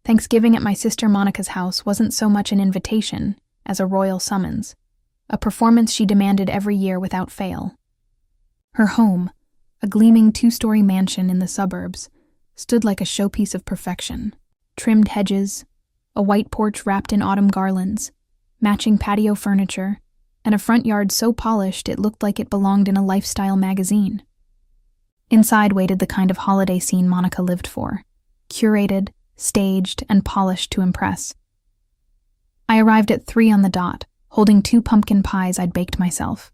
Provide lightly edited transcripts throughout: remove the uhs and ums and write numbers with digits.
Thanksgiving at my sister Monica's house wasn't so much an invitation as a royal summons, a performance she demanded every year without fail. Her home, a gleaming 2-story mansion in the suburbs, stood like a showpiece of perfection. Trimmed hedges, a white porch wrapped in autumn garlands, matching patio furniture, and a front yard so polished it looked like it belonged in a lifestyle magazine. Inside waited the kind of holiday scene Monica lived for, curated, staged, and polished to impress. I arrived at 3 on the dot, holding 2 pumpkin pies I'd baked myself.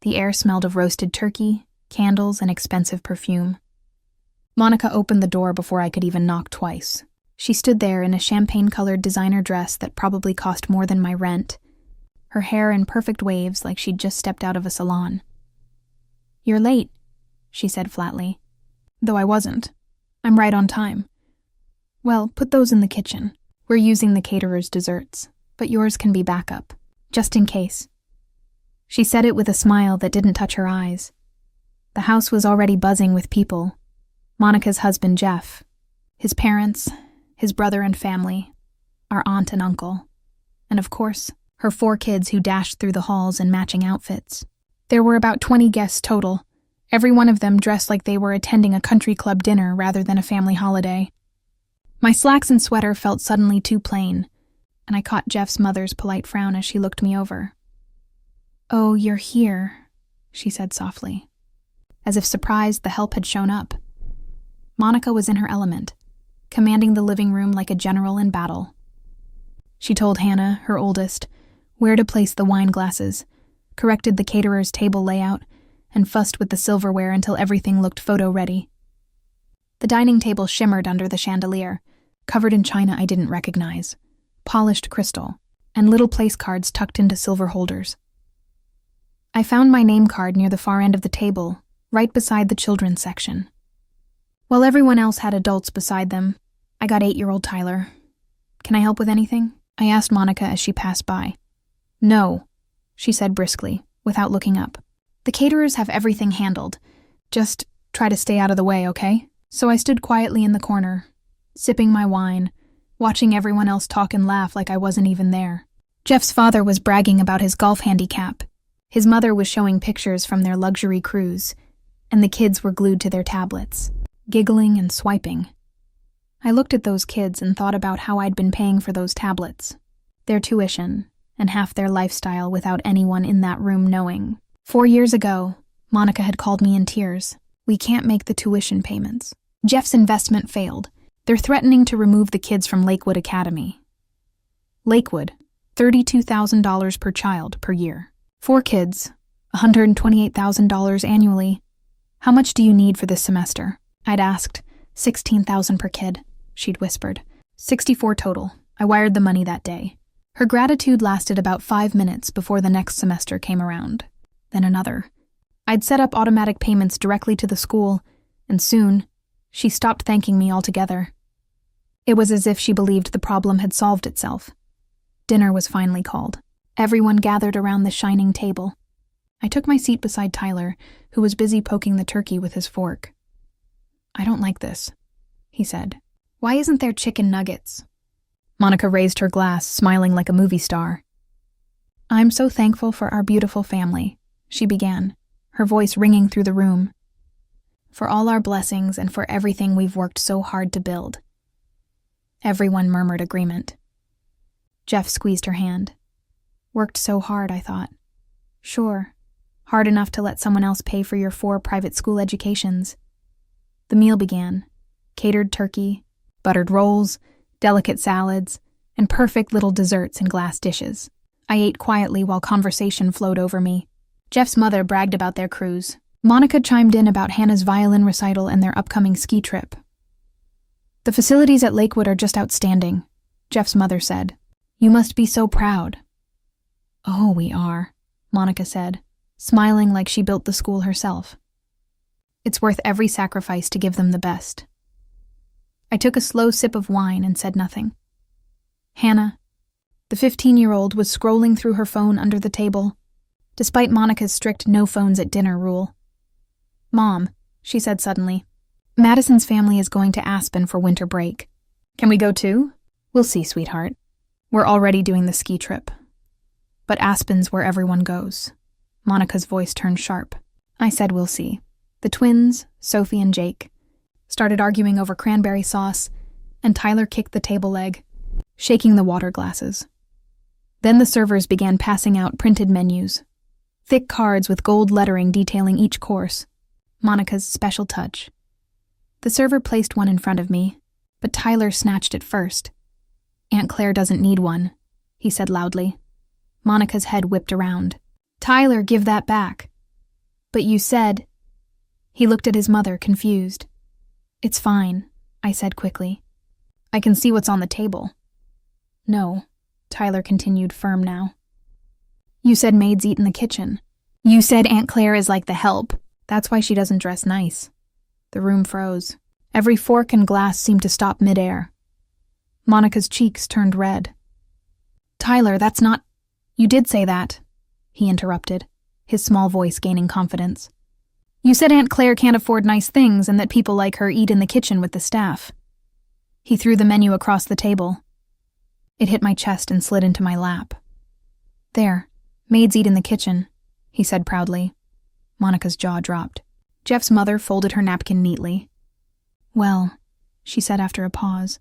The air smelled of roasted turkey, candles, and expensive perfume. Monica opened the door before I could even knock twice. She stood there in a champagne-colored designer dress that probably cost more than my rent, her hair in perfect waves like she'd just stepped out of a salon. "You're late," she said flatly. Though I wasn't. I'm right on time. "Well, put those in the kitchen. We're using the caterer's desserts, but yours can be backup, just in case." She said it with a smile that didn't touch her eyes. The house was already buzzing with people. Monica's husband, Jeff, his parents, his brother and family, our aunt and uncle, and of course, her 4 kids who dashed through the halls in matching outfits. There were about 20 guests total, every one of them dressed like they were attending a country club dinner rather than a family holiday. My slacks and sweater felt suddenly too plain, and I caught Jeff's mother's polite frown as she looked me over. "Oh, you're here," she said softly, as if surprised the help had shown up. Monica was in her element, commanding the living room like a general in battle. She told Hannah, her oldest, where to place the wine glasses, corrected the caterer's table layout, and fussed with the silverware until everything looked photo-ready. The dining table shimmered under the chandelier, covered in china I didn't recognize, polished crystal, and little place cards tucked into silver holders. I found my name card near the far end of the table, right beside the children's section. While everyone else had adults beside them, I got 8-year-old Tyler. "Can I help with anything?" I asked Monica as she passed by. "No," she said briskly, without looking up. "The caterers have everything handled. Just try to stay out of the way, okay?" So I stood quietly in the corner, sipping my wine, watching everyone else talk and laugh like I wasn't even there. Jeff's father was bragging about his golf handicap. His mother was showing pictures from their luxury cruise, and the kids were glued to their tablets, giggling and swiping. I looked at those kids and thought about how I'd been paying for those tablets, their tuition, and half their lifestyle without anyone in that room knowing. 4 years ago, Monica had called me in tears. "We can't make the tuition payments. Jeff's investment failed. They're threatening to remove the kids from Lakewood Academy." Lakewood, $32,000 per child per year. 4 kids, $128,000 annually. "How much do you need for this semester?" I'd asked. $16,000 per kid, she'd whispered. 64 total. I wired the money that day. Her gratitude lasted about 5 minutes before the next semester came around. Then another. I'd set up automatic payments directly to the school, and soon, she stopped thanking me altogether. It was as if she believed the problem had solved itself. Dinner was finally called. Everyone gathered around the shining table. I took my seat beside Tyler, who was busy poking the turkey with his fork. "I don't like this," he said. "Why isn't there chicken nuggets?" Monica raised her glass, smiling like a movie star. "I'm so thankful for our beautiful family," she began, her voice ringing through the room. "For all our blessings and for everything we've worked so hard to build." Everyone murmured agreement. Jeff squeezed her hand. "Worked so hard," I thought. "Sure, hard enough to let someone else pay for your 4 private school educations." The meal began. Catered turkey, buttered rolls, delicate salads, and perfect little desserts in glass dishes. I ate quietly while conversation flowed over me. Jeff's mother bragged about their cruise. Monica chimed in about Hannah's violin recital and their upcoming ski trip. "The facilities at Lakewood are just outstanding," Jeff's mother said. "You must be so proud." "Oh, we are," Monica said, smiling like she built the school herself. "It's worth every sacrifice to give them the best." I took a slow sip of wine and said nothing. Hannah, the 15-year-old, was scrolling through her phone under the table, despite Monica's strict no phones at dinner rule. "Mom," she said suddenly, "Madison's family is going to Aspen for winter break. Can we go too? We'll see, sweetheart. We're already doing the ski trip. But Aspen's where everyone goes. Monica's voice turned sharp. I said we'll see. The twins, Sophie and Jake, started arguing over cranberry sauce, and Tyler kicked the table leg, shaking the water glasses. Then the servers began passing out printed menus, thick cards with gold lettering detailing each course, Monica's special touch. The server placed one in front of me, but Tyler snatched it first. Aunt Claire doesn't need one, he said loudly. Monica's head whipped around. Tyler, give that back. But you said... He looked at his mother, confused. It's fine, I said quickly. I can see what's on the table. No, Tyler continued, firm now. You said maids eat in the kitchen. You said Aunt Claire is like the help. That's why she doesn't dress nice. The room froze. Every fork and glass seemed to stop midair. Monica's cheeks turned red. Tyler, that's not... You did say that, he interrupted, his small voice gaining confidence. You said Aunt Claire can't afford nice things and that people like her eat in the kitchen with the staff. He threw the menu across the table. It hit my chest and slid into my lap. There, maids eat in the kitchen, he said proudly. Monica's jaw dropped. Jeff's mother folded her napkin neatly. Well, she said after a pause,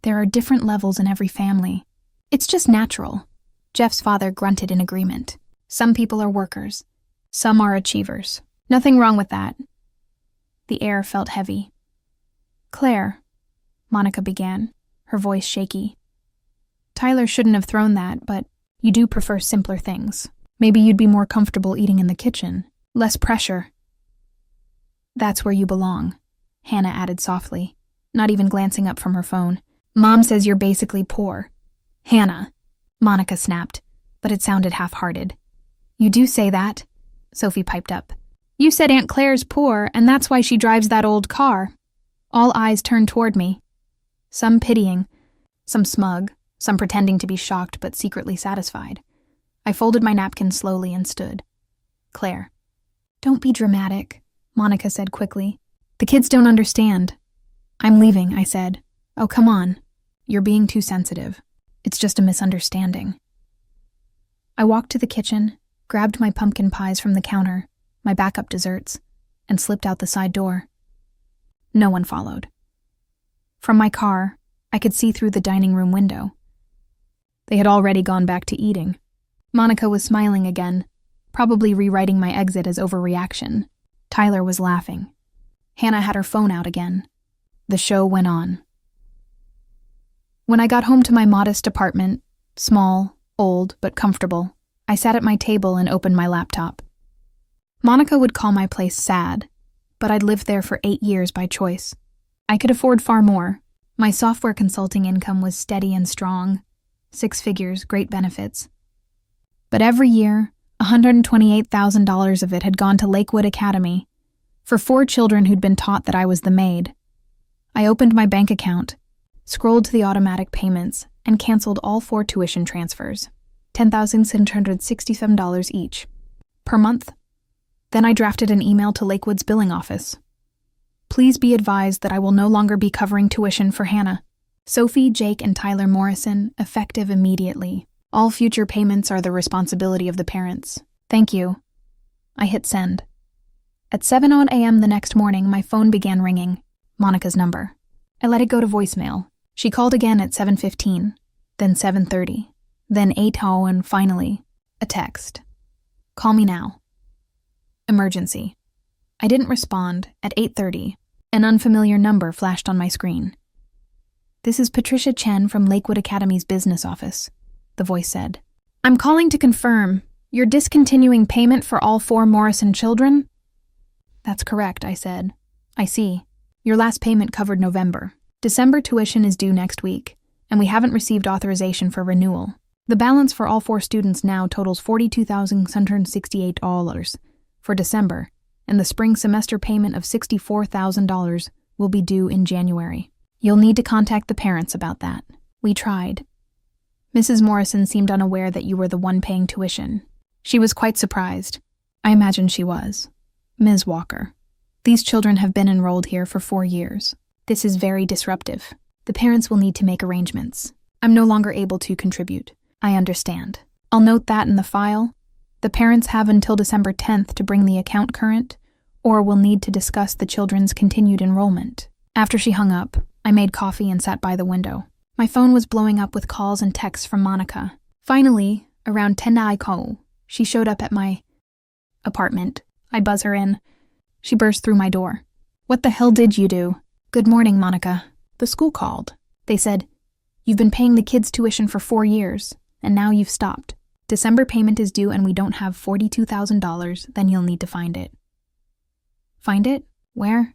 there are different levels in every family. It's just natural. Jeff's father grunted in agreement. Some people are workers. Some are achievers. Nothing wrong with that. The air felt heavy. Claire, Monica began, her voice shaky. Tyler shouldn't have thrown that, but you do prefer simpler things. Maybe you'd be more comfortable eating in the kitchen. Less pressure. That's where you belong, Hannah added softly, not even glancing up from her phone. Mom says you're basically poor. Hannah, Monica snapped, but it sounded half-hearted. You do say that, Sophie piped up. You said Aunt Claire's poor, and that's why she drives that old car. All eyes turned toward me. Some pitying, some smug, some pretending to be shocked but secretly satisfied. I folded my napkin slowly and stood. Claire. Don't be dramatic, Monica said quickly. The kids don't understand. I'm leaving, I said. Oh, come on. You're being too sensitive. It's just a misunderstanding. I walked to the kitchen, grabbed my pumpkin pies from the counter, my backup desserts, and slipped out the side door. No one followed. From my car, I could see through the dining room window. They had already gone back to eating. Monica was smiling again, probably rewriting my exit as overreaction. Tyler was laughing. Hannah had her phone out again. The show went on. When I got home to my modest apartment, small, old, but comfortable, I sat at my table and opened my laptop. Monica would call my place sad, but I'd lived there for 8 years by choice. I could afford far more. My software consulting income was steady and strong. 6 figures, great benefits. But every year, $128,000 of it had gone to Lakewood Academy, for 4 children who'd been taught that I was the maid. I opened my bank account, scrolled to the automatic payments, and canceled all 4 tuition transfers, $10,667 each, per month. Then I drafted an email to Lakewood's billing office. Please be advised that I will no longer be covering tuition for Hannah. Sophie, Jake, and Tyler Morrison, effective immediately. All future payments are the responsibility of the parents. Thank you. I hit send. At 7:00 a.m. the next morning, my phone began ringing. Monica's number. I let it go to voicemail. She called again at 7:15, then 7:30, then 8:00, and finally, a text. Call me now. Emergency. I didn't respond. At 8:30, an unfamiliar number flashed on my screen. This is Patricia Chen from Lakewood Academy's business office, the voice said. I'm calling to confirm. You're discontinuing payment for all 4 Morrison children? That's correct, I said. I see. Your last payment covered November. December tuition is due next week, and we haven't received authorization for renewal. The balance for all 4 students now totals $42,668 for December, and the spring semester payment of $64,000 will be due in January. You'll need to contact the parents about that. We tried. Mrs. Morrison seemed unaware that you were the one paying tuition. She was quite surprised. I imagine she was. Ms. Walker. These children have been enrolled here for 4 years. This is very disruptive. The parents will need to make arrangements. I'm no longer able to contribute. I understand. I'll note that in the file. The parents have until December 10th to bring the account current, or will need to discuss the children's continued enrollment. After she hung up, I made coffee and sat by the window. My phone was blowing up with calls and texts from Monica. Finally, around 10 a.m, she showed up at my apartment. I buzz her in. She burst through my door. What the hell did you do? Good morning, Monica. The school called. They said, you've been paying the kids' tuition for 4 years, and now you've stopped. December payment is due and we don't have $42,000, then you'll need to find it. Find it? Where?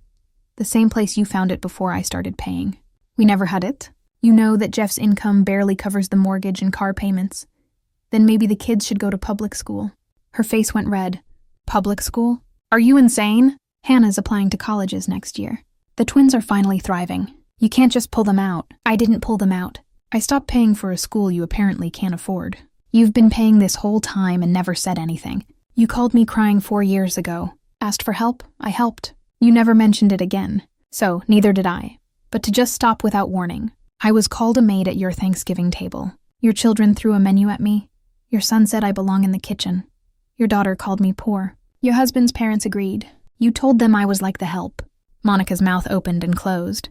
The same place you found it before I started paying. We never had it. You know that Jeff's income barely covers the mortgage and car payments. Then maybe the kids should go to public school. Her face went red. Public school? Are you insane? Hannah's applying to colleges next year. The twins are finally thriving. You can't just pull them out. I didn't pull them out. I stopped paying for a school you apparently can't afford. You've been paying this whole time and never said anything. You called me crying 4 years ago. Asked for help, I helped. You never mentioned it again. So, neither did I. But to just stop without warning. I was called a maid at your Thanksgiving table. Your children threw a menu at me. Your son said I belong in the kitchen. Your daughter called me poor. Your husband's parents agreed. You told them I was like the help. Monica's mouth opened and closed.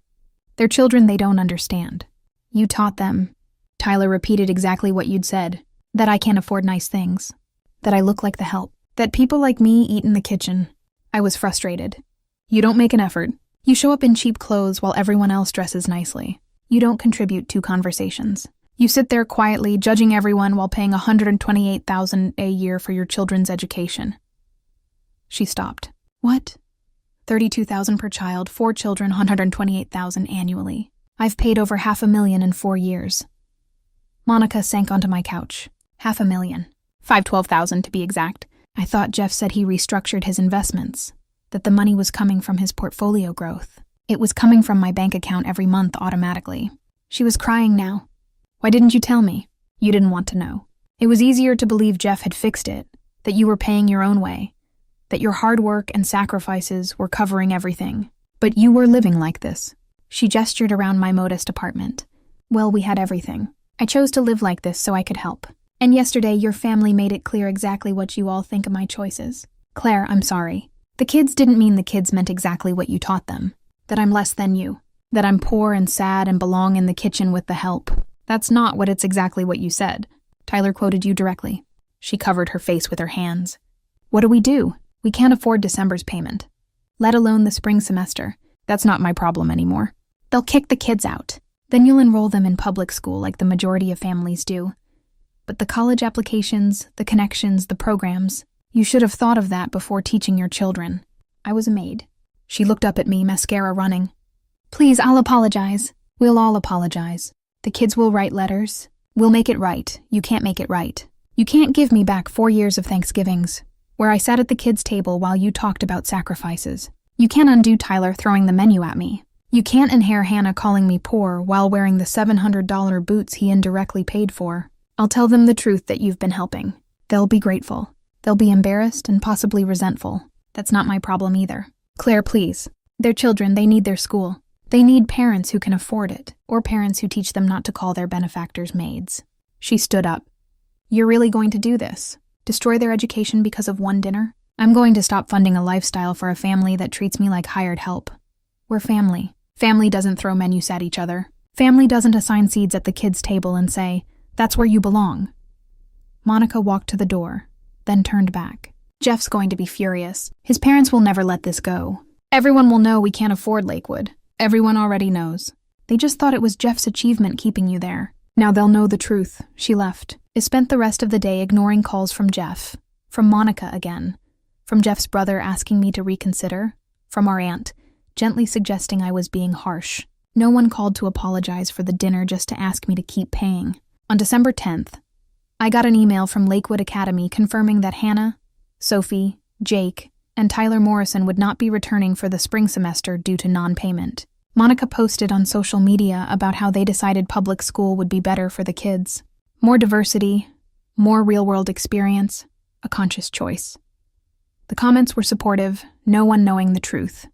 They're children they don't understand. You taught them. Tyler repeated exactly what you'd said. That I can't afford nice things. That I look like the help. That people like me eat in the kitchen. I was frustrated. You don't make an effort. You show up in cheap clothes while everyone else dresses nicely. You don't contribute to conversations. You sit there quietly, judging everyone while paying $128,000 a year for your children's education. She stopped. What? $32,000 per child, 4 children, $128,000 annually. I've paid over $500,000 in 4 years. Monica sank onto my couch. $500,000. $512,000 to be exact. I thought Jeff said he restructured his investments, that the money was coming from his portfolio growth. It was coming from my bank account every month automatically. She was crying now. Why didn't you tell me? You didn't want to know. It was easier to believe Jeff had fixed it, that you were paying your own way, that your hard work and sacrifices were covering everything. But you were living like this. She gestured around my modest apartment. Well, we had everything. I chose to live like this so I could help. And yesterday, your family made it clear exactly what you all think of my choices. Claire, I'm sorry. The kids didn't mean the kids meant exactly what you taught them. That I'm less than you. That I'm poor and sad and belong in the kitchen with the help. That's not what it's exactly what you said. Tyler quoted you directly. She covered her face with her hands. What do? We can't afford December's payment. Let alone the spring semester. That's not my problem anymore. They'll kick the kids out. Then you'll enroll them in public school like the majority of families do. But the college applications, the connections, the programs, you should have thought of that before teaching your children. I was a maid. She looked up at me, mascara running. Please, I'll apologize. We'll all apologize. The kids will write letters. We'll make it right. You can't make it right. You can't give me back 4 years of Thanksgivings, where I sat at the kids' table while you talked about sacrifices. You can't undo Tyler throwing the menu at me. You can't inherit Hannah calling me poor while wearing the $700 boots he indirectly paid for. I'll tell them the truth that you've been helping. They'll be grateful. They'll be embarrassed and possibly resentful. That's not my problem either. Claire, please. They're children, they need their school. They need parents who can afford it, or parents who teach them not to call their benefactors maids. She stood up. You're really going to do this? Destroy their education because of one dinner? I'm going to stop funding a lifestyle for a family that treats me like hired help. We're family. Family doesn't throw menus at each other. Family doesn't assign seats at the kids' table and say, that's where you belong. Monica walked to the door, then turned back. Jeff's going to be furious. His parents will never let this go. Everyone will know we can't afford Lakewood. Everyone already knows. They just thought it was Jeff's achievement keeping you there. Now they'll know the truth. She left. I spent the rest of the day ignoring calls from Jeff. From Monica again. From Jeff's brother asking me to reconsider. From our aunt, gently suggesting I was being harsh. No one called to apologize for the dinner just to ask me to keep paying. On December 10th, I got an email from Lakewood Academy confirming that Hannah, Sophie, Jake, and Tyler Morrison would not be returning for the spring semester due to non-payment. Monica posted on social media about how they decided public school would be better for the kids. More diversity, more real-world experience, a conscious choice. The comments were supportive, no one knowing the truth.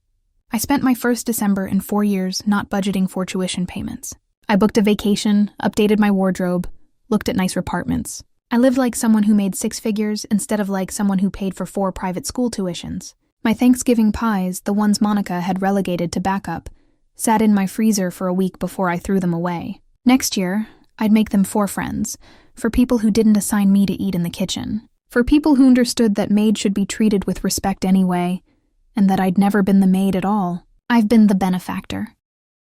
I spent my first December in 4 years not budgeting for tuition payments. I booked a vacation, updated my wardrobe, looked at nicer apartments. I lived like someone who made 6 figures instead of like someone who paid for 4 private school tuitions. My Thanksgiving pies, the ones Monica had relegated to backup, sat in my freezer for a week before I threw them away. Next year, I'd make them for friends, for people who didn't assign me to eat in the kitchen, for people who understood that Maid should be treated with respect anyway, and that I'd never been the maid at all. I've been the benefactor.